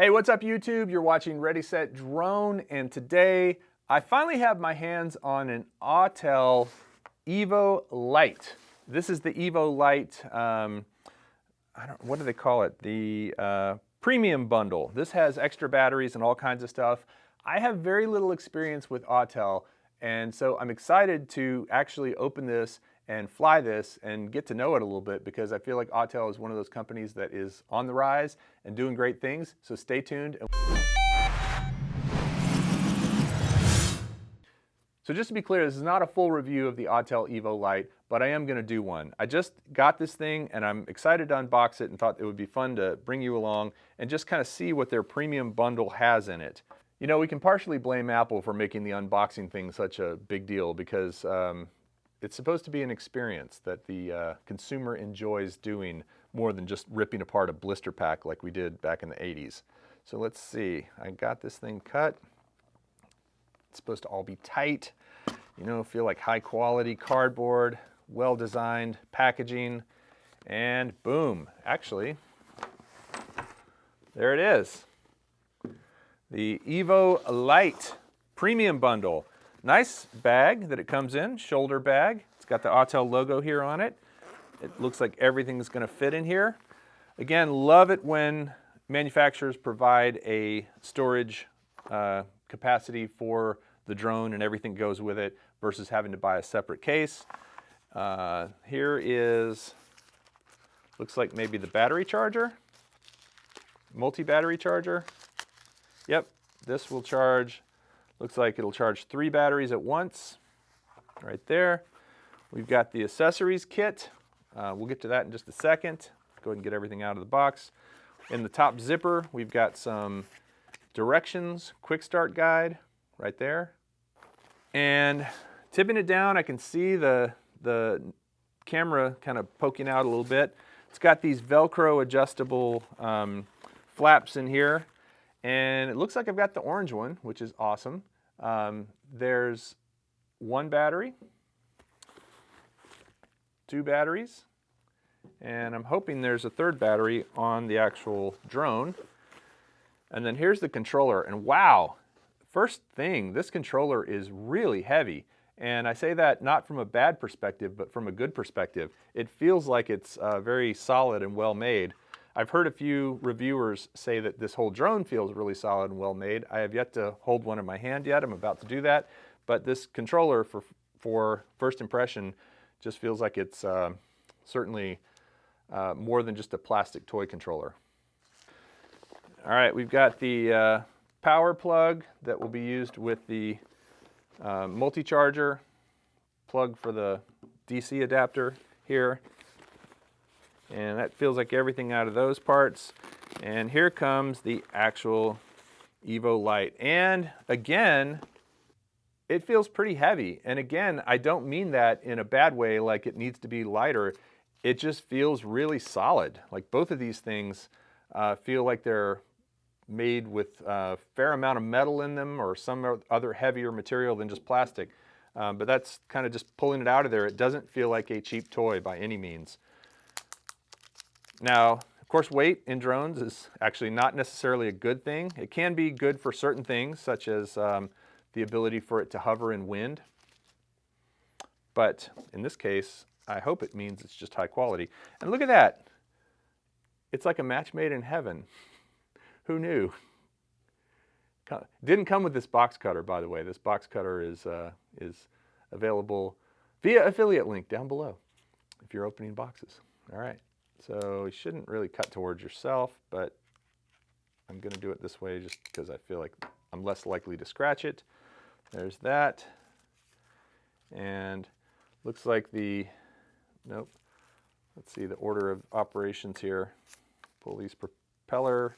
Hey, what's up YouTube? You're watching Ready Set Drone, and today I finally have my hands on an Autel EVO Lite. This is the EVO Lite, what do they call it? The premium bundle. This has extra batteries and all kinds of stuff. I have very little experience with Autel, and so I'm excited to actually open this and fly this and get to know it a little bit, because I feel like Autel is one of those companies that is on the rise and doing great things. So stay tuned. So just to be clear, this is not a full review of the Autel EVO Lite, but I am going to do one. I just got this thing and I'm excited to unbox it and thought it would be fun to bring you along and just kind of see what their premium bundle has in it. You know, we can partially blame Apple for making the unboxing thing such a big deal, because it's supposed to be an experience that the consumer enjoys doing more than just ripping apart a blister pack like we did back in the 80s. So let's see, I got this thing cut. It's supposed to all be tight, you know, feel like high quality cardboard, well designed packaging, and boom, actually, there it is. The EVO Lite Premium Bundle. Nice bag that it comes in, shoulder bag. It's got the Autel logo here on it. It looks like everything's going to fit in here. Again, love it when manufacturers provide a storage capacity for the drone and everything goes with it versus having to buy a separate case. Here is, looks like maybe the battery charger, multi-battery charger. Yep, this will charge. Looks like it'll charge 3 batteries at once, right there. We've got the accessories kit. We'll get to that in just a second. Go ahead and get everything out of the box. In the top zipper, we've got some directions, quick start guide, right there. And tipping it down, I can see the camera kind of poking out a little bit. It's got these Velcro adjustable flaps in here. And it looks like I've got the orange one, which is awesome. There's 1 battery, 2 batteries, and I'm hoping there's a 3rd battery on the actual drone. And then here's the controller, and wow, first thing, this controller is really heavy. And I say that not from a bad perspective, but from a good perspective. It feels like it's very solid and well made. I've heard a few reviewers say that this whole drone feels really solid and well made. I have yet to hold one in my hand yet. I'm about to do that. But this controller, for first impression, just feels like it's certainly more than just a plastic toy controller. All right, we've got the power plug that will be used with the multi-charger, plug for the DC adapter here. And that feels like everything out of those parts. And here comes the actual EVO Lite. And again, it feels pretty heavy. And again, I don't mean that in a bad way, like it needs to be lighter. It just feels really solid. Like both of these things feel like they're made with a fair amount of metal in them or some other heavier material than just plastic. But that's kind of just pulling it out of there. It doesn't feel like a cheap toy by any means. Now, of course, weight in drones is actually not necessarily a good thing. It can be good for certain things, such as the ability for it to hover in wind. But in this case, I hope it means it's just high quality. And look at that. It's like a match made in heaven. Who knew? Didn't come with this box cutter, by the way. This box cutter is available via affiliate link down below if you're opening boxes. All right. So you shouldn't really cut towards yourself, but I'm going to do it this way just because I feel like I'm less likely to scratch it. There's that. And looks like nope. Let's see the order of operations here. Pull these propeller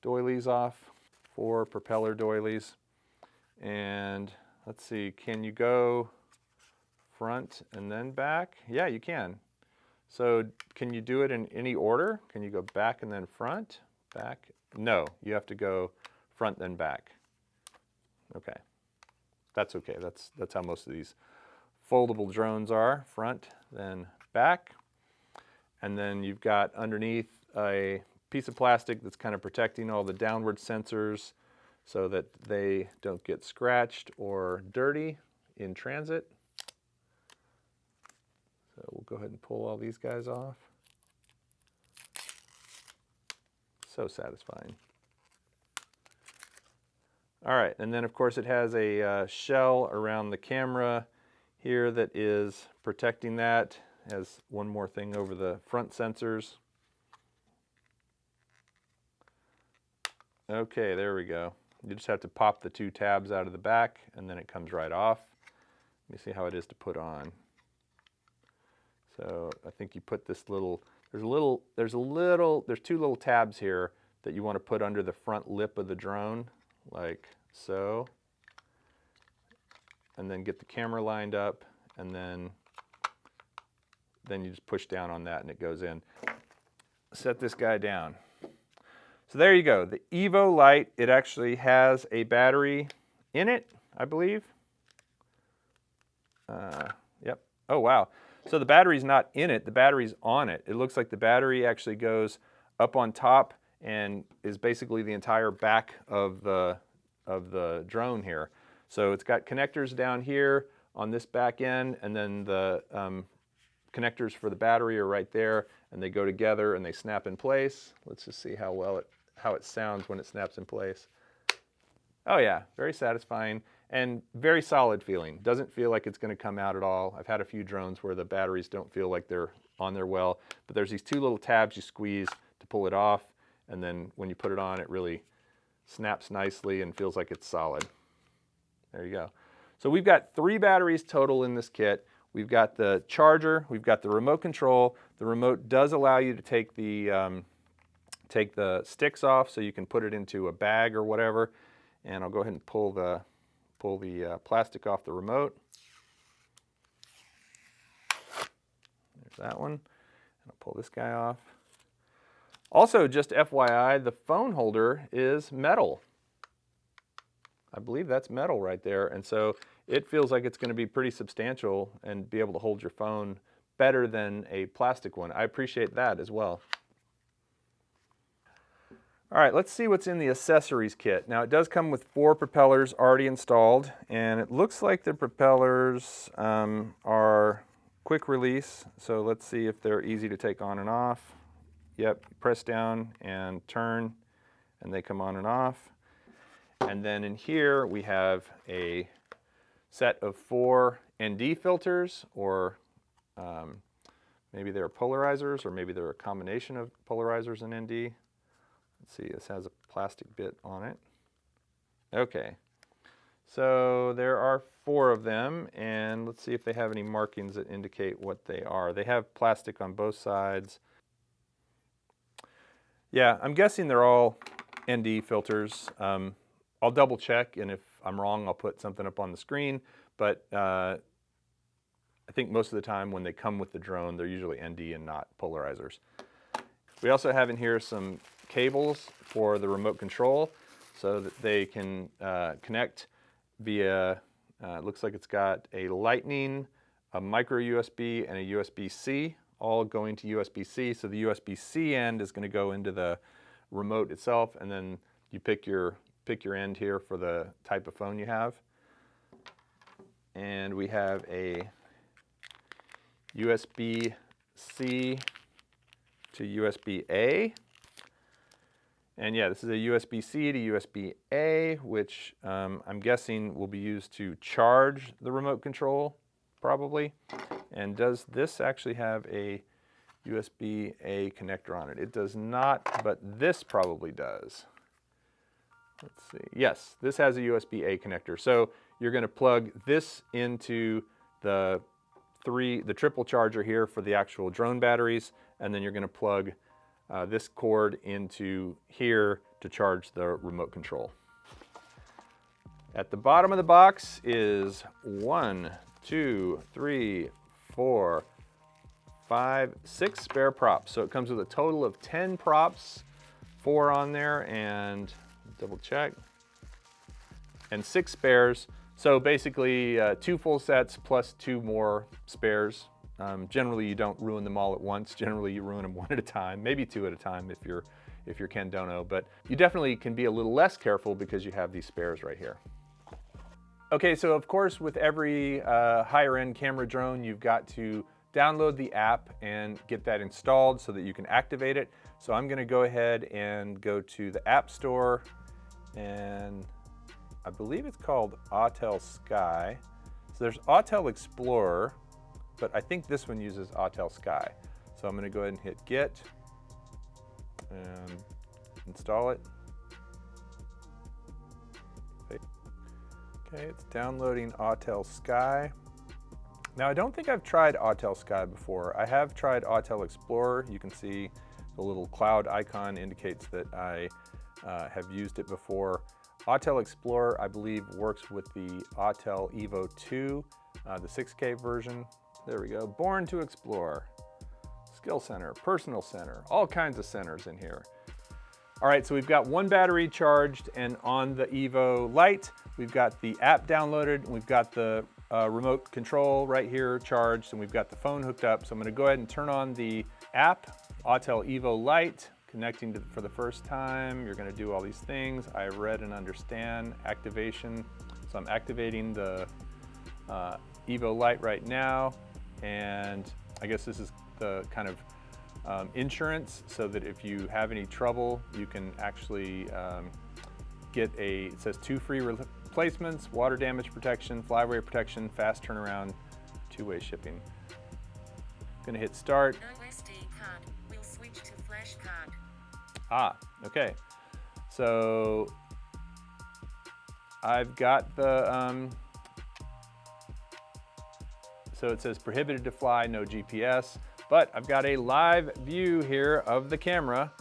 doilies off, 4 propeller doilies. And let's see, can you go front and then back? Yeah, you can. So can you do it in any order? Can you go back and then front, back? No, you have to go front then back. Okay, that's okay. That's how most of these foldable drones are, front then back. And then you've got underneath a piece of plastic that's kind of protecting all the downward sensors so that they don't get scratched or dirty in transit. So we'll go ahead and pull all these guys off. So satisfying. All right, and then of course it has a shell around the camera here that is protecting that. It has one more thing over the front sensors. Okay, there we go. You just have to pop the two tabs out of the back and then it comes right off. Let me see how it is to put on. So I think you put this little, there's two little tabs here that you want to put under the front lip of the drone, like so. And then get the camera lined up, and then you just push down on that and it goes in. Set this guy down. So there you go, the EVO Lite. It actually has a battery in it, I believe. Yep. Oh, wow. So the battery's not in it, the battery's on it. It looks like the battery actually goes up on top and is basically the entire back of the drone here. So it's got connectors down here on this back end, and then the connectors for the battery are right there, and they go together and they snap in place. Let's just see how it sounds when it snaps in place. Oh yeah, very satisfying and very solid feeling. Doesn't feel like it's going to come out at all. I've had a few drones where the batteries don't feel like they're on there well, but there's these two little tabs you squeeze to pull it off, and then when you put it on, it really snaps nicely and feels like it's solid. There you go. So we've got 3 batteries total in this kit. We've got the charger, we've got the remote control. The remote does allow you to take the sticks off so you can put it into a bag or whatever. And I'll go ahead and pull the plastic off the remote. There's that one. And I'll pull this guy off. Also, just FYI, the phone holder is metal. I believe that's metal right there, and so it feels like it's going to be pretty substantial and be able to hold your phone better than a plastic one. I appreciate that as well. All right, let's see what's in the accessories kit. Now, it does come with 4 propellers already installed, and it looks like the propellers are quick release, so let's see if they're easy to take on and off. Yep, press down and turn, and they come on and off. And then in here we have a set of 4 ND filters, or maybe they're polarizers, or maybe they're a combination of polarizers and ND. Let's see, this has a plastic bit on it. Okay, so there are 4 of them, and let's see if they have any markings that indicate what they are. They have plastic on both sides. Yeah, I'm guessing they're all ND filters. I'll double check, and if I'm wrong, I'll put something up on the screen, but I think most of the time when they come with the drone, they're usually ND and not polarizers. We also have in here some cables for the remote control so that they can connect via, it looks like it's got a Lightning, a micro USB, and a USB-C, all going to USB-C. So the USB-C end is going to go into the remote itself, and then you pick your end here for the type of phone you have. And we have a USB-C to USB-A. And yeah, this is a USB-C to USB-A, which I'm guessing will be used to charge the remote control, probably. And does this actually have a USB-A connector on it? It does not, but this probably does. Let's see. Yes, this has a USB-A connector. So you're going to plug this into the triple charger here for the actual drone batteries, and then you're going to plug this cord into here to charge the remote control. At the bottom of the box is 1, 2, 3, 4, 5, 6 spare props. So it comes with a total of 10 props, 4 on there, and double check, and 6 spares. So basically 2 full sets plus 2 more spares. Generally you don't ruin them all at once. Generally you ruin them 1 at a time, maybe 2 at a time if you're if you're Ken Dono, but you definitely can be a little less careful because you have these spares right here. Okay, so of course with every higher end camera drone, you've got to download the app and get that installed so that you can activate it. So I'm gonna go ahead and go to the App Store, and I believe it's called Autel Sky. So there's Autel Explorer, but I think this one uses Autel Sky. So I'm gonna go ahead and hit Get and install it. Okay, it's downloading Autel Sky. Now I don't think I've tried Autel Sky before. I have tried Autel Explorer. You can see the little cloud icon indicates that I have used it before. Autel Explorer, I believe, works with the Autel EVO 2, the 6K version. There we go, Born to Explore. Skill Center, Personal Center, all kinds of centers in here. All right, so we've got one battery charged and on the EVO Lite. We've got the app downloaded, and we've got the remote control right here charged, and we've got the phone hooked up. So I'm gonna go ahead and turn on the app, Autel EVO Lite, connecting to for the first time. You're gonna do all these things. I read and understand activation. So I'm activating the EVO Lite right now, and I guess this is the kind of insurance so that if you have any trouble, you can actually get it says 2 free replacements, water damage protection, flyway protection, fast turnaround, 2-way shipping. Gonna hit start. No SD card, we'll switch to flash card. Ah, okay. So I've got the, so it says prohibited to fly, no GPS, but I've got a live view here of the camera.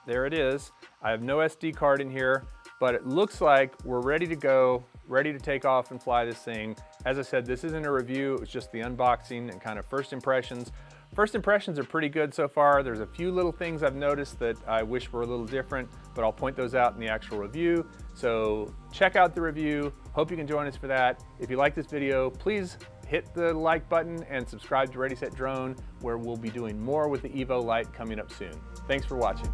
There it is. I have no SD card in here, but it looks like we're ready to go, ready to take off and fly this thing. As I said, this isn't a review, it was just the unboxing and kind of first impressions. First impressions are pretty good so far. There's a few little things I've noticed that I wish were a little different, but I'll point those out in the actual review. So check out the review. Hope you can join us for that. If you like this video, please hit the like button and subscribe to Ready Set Drone, where we'll be doing more with the EVO Lite coming up soon. Thanks for watching.